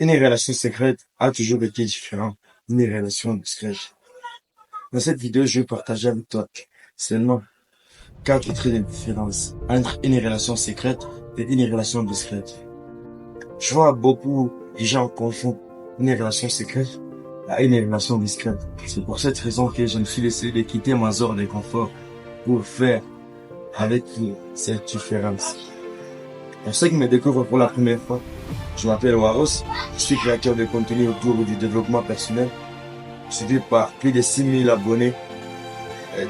Une relation secrète a toujours été différente d'une relation discrète. Dans cette vidéo, je vais partager avec toi seulement 4 traits de différence entre une relation secrète et une relation discrète. Je vois beaucoup de gens confondent une relation secrète à une relation discrète. C'est pour cette raison que je me suis décidé de quitter ma zone de confort pour faire avec cette différence. Pour ceux qui me découvrent pour la première fois, je m'appelle Waros, je suis créateur de contenu autour du développement personnel, suivi par plus de 6000 abonnés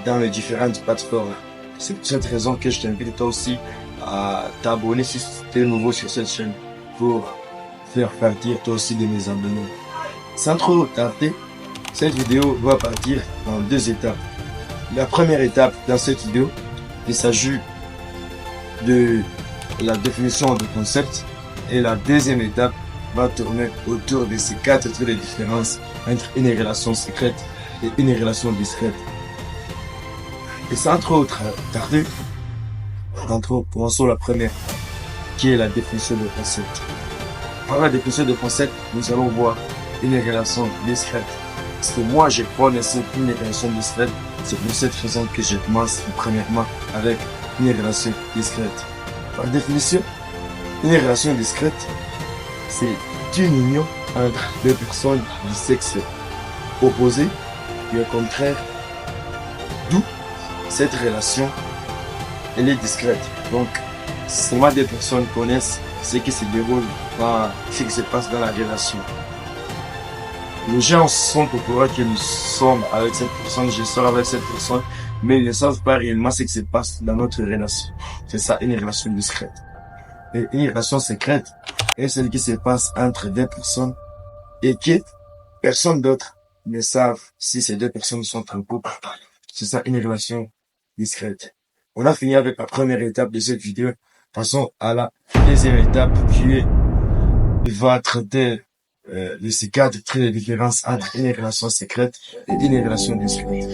dans les différentes plateformes. C'est pour cette raison que je t'invite toi aussi à t'abonner si tu es nouveau sur cette chaîne pour faire partir toi aussi de mes abonnés. Sans trop tarder, cette vidéo va partir en 2 étapes. La première étape dans cette vidéo, il s'agit de la définition du concept, et la deuxième étape va tourner autour de ces 4 traits de différence entre une relation secrète et une relation discrète. Et sans trop tarder, commençons la première, qui est la définition de concept. Par la définition de concept, nous allons voir une relation discrète. Parce que moi, je connaissais une relation discrète, c'est pour cette raison que je commence premièrement avec une relation discrète. Par définition, une relation discrète, c'est une union entre 2 personnes du sexe opposé et au contraire, d'où cette relation, elle est discrète. Donc, seulement 2 personnes connaissent ce qui se déroule, ce qui se passe dans la relation. Les gens sont au courant que nous sommes avec cette personne, je sors avec cette personne, mais ils ne savent pas réellement ce qui se passe dans notre relation. C'est ça, une relation discrète. Et une relation secrète est celle qui se passe entre 2 personnes et que personne d'autre ne savent si ces 2 personnes sont en couple. C'est ça, une relation discrète. On a fini avec la première étape de cette vidéo. Passons à la deuxième étape qui va traiter de ces 4 traits de différence entre une relation secrète et une relation discrète.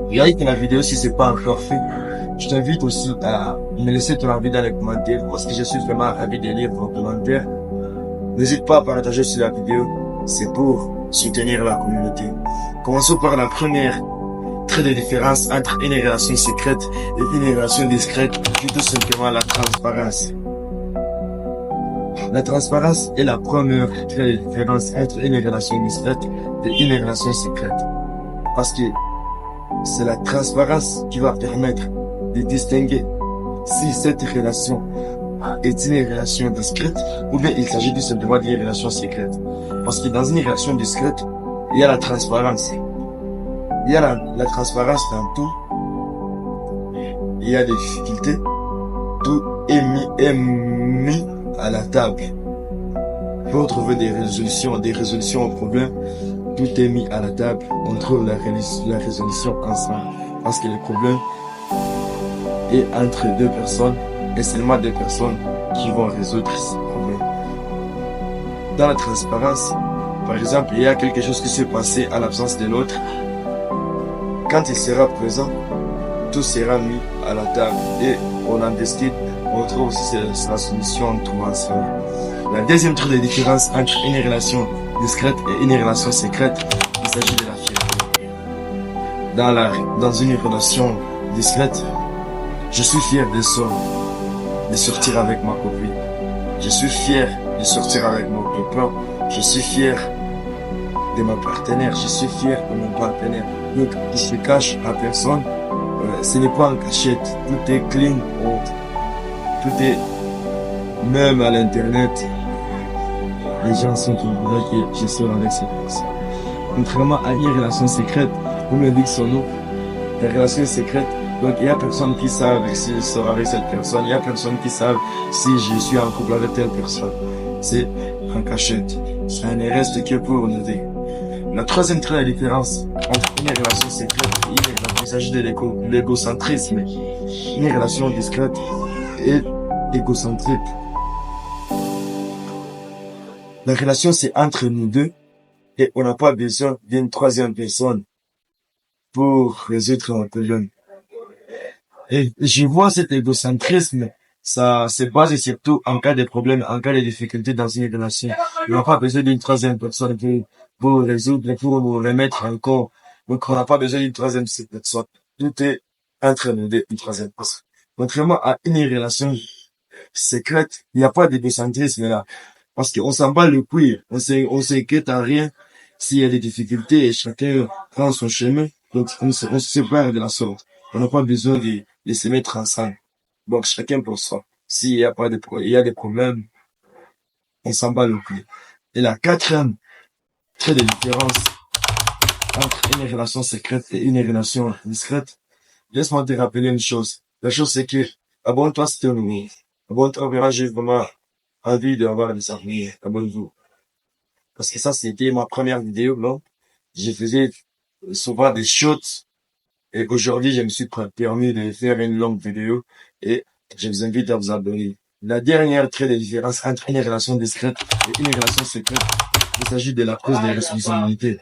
Regarde que la vidéo si c'est pas encore fait. Je t'invite aussi à me laisser ton avis dans les commentaires parce que je suis vraiment ravi de lire vos commentaires. N'hésite pas à partager sur la vidéo, c'est pour soutenir la communauté. Commençons par la première trait de différence entre une relation secrète et une relation discrète, qui est tout simplement la transparence. La transparence est la première trait de différence entre une relation discrète et une relation secrète. Parce que c'est la transparence qui va permettre de distinguer si cette relation est une relation discrète ou bien il s'agit tout simplement d'une relation secrète. Parce que dans une relation discrète, il y a la transparence. Il y a la transparence dans tout. Il y a des difficultés. Tout est mis à la table. Pour trouver des résolutions aux problèmes, tout est mis à la table. On trouve la résolution ensemble. Parce que le problème est entre 2 personnes et seulement 2 personnes qui vont résoudre ce problème. Dans la transparence, par exemple, il y a quelque chose qui s'est passé à l'absence de l'autre. Quand il sera présent, tout sera mis à la table et on en décide, on trouve aussi la solution entre ensemble. La deuxième trait de différence entre une relation discrète et une relation secrète, il s'agit de la fierté. Dans une relation discrète, je suis fier de sortir avec ma copine. Je suis fier de sortir avec mon copain. Je suis fier de ma partenaire. Je suis fier de mon partenaire. Donc, je se cache à personne. Ce n'est pas en cachette. Tout est clean. Tout est, même à l'internet, les gens sont au courant que je sors avec cette personne. Contrairement à une relation secrète, où me dit son nom, la relation secrète, donc il y a personne qui savent si je sors avec cette personne, il y a personne qui savent si je suis en couple avec telle personne. C'est en cachette. Ça ne reste que pour nous dire. La troisième trait de différence entre une relation secrète et une relation, il s'agit de l'égocentrisme. Une relation discrète et égocentrique. La relation c'est entre nous deux et on n'a pas besoin d'une troisième personne pour résoudre un problème. Et je vois cet égocentrisme Ça se base surtout en cas de problème, en cas de difficulté dans une relation. On n'a pas besoin d'une troisième personne pour résoudre, pour nous remettre encore. Donc, on n'a pas besoin d'une troisième personne. Tout est entre nous deux, une troisième personne. Contrairement à une relation secrète, il n'y a pas de décentrisme là. Parce qu'on s'en bat le couille. On s'inquiète à rien s'il y a des difficultés et chacun prend son chemin. Donc, on se sépare de la sorte. On n'a pas besoin de se mettre ensemble. Donc, chacun pour soi. S'il y a pas de il y a des problèmes, on s'en bat le couille. Et la quatrième trait de différence entre une relation secrète et une relation discrète, laisse-moi te rappeler une chose. La chose, c'est que, abonne-toi si t'es nouveau. Abonne-toi, vraiment, j'ai vraiment envie d'avoir des amis. Abonne-vous. Parce que ça, c'était ma première vidéo, non? Je faisais souvent des shorts. Et aujourd'hui, je me suis permis de faire une longue vidéo. Et je vous invite à vous abonner. La dernière trait de différence entre une relation discrète et une relation secrète, il s'agit de la prise de responsabilité.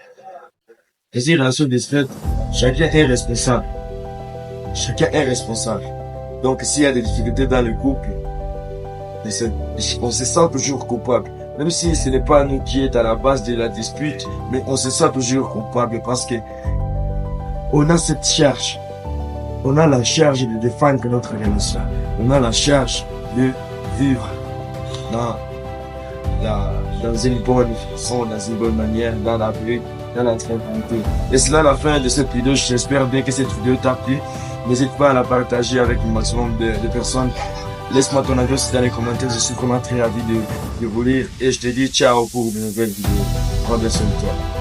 Dans une relation discrète, chacun est responsable. Chacun est responsable. Donc, s'il y a des difficultés dans le couple, on se sent toujours coupable. Même si ce n'est pas nous qui est à la base de la dispute, mais on se sent toujours coupable parce que on a cette charge. On a la charge de défendre notre relation. On a la charge de vivre dans une bonne façon, dans une bonne manière, dans la paix, dans la tranquillité. Et c'est là la fin de cette vidéo. J'espère bien que cette vidéo t'a plu. N'hésite pas à la partager avec un maximum de personnes. Laisse-moi ton avis aussi dans les commentaires. Je suis vraiment très ravi de vous lire. Et je te dis ciao pour une nouvelle vidéo. Prends bien soin de toi.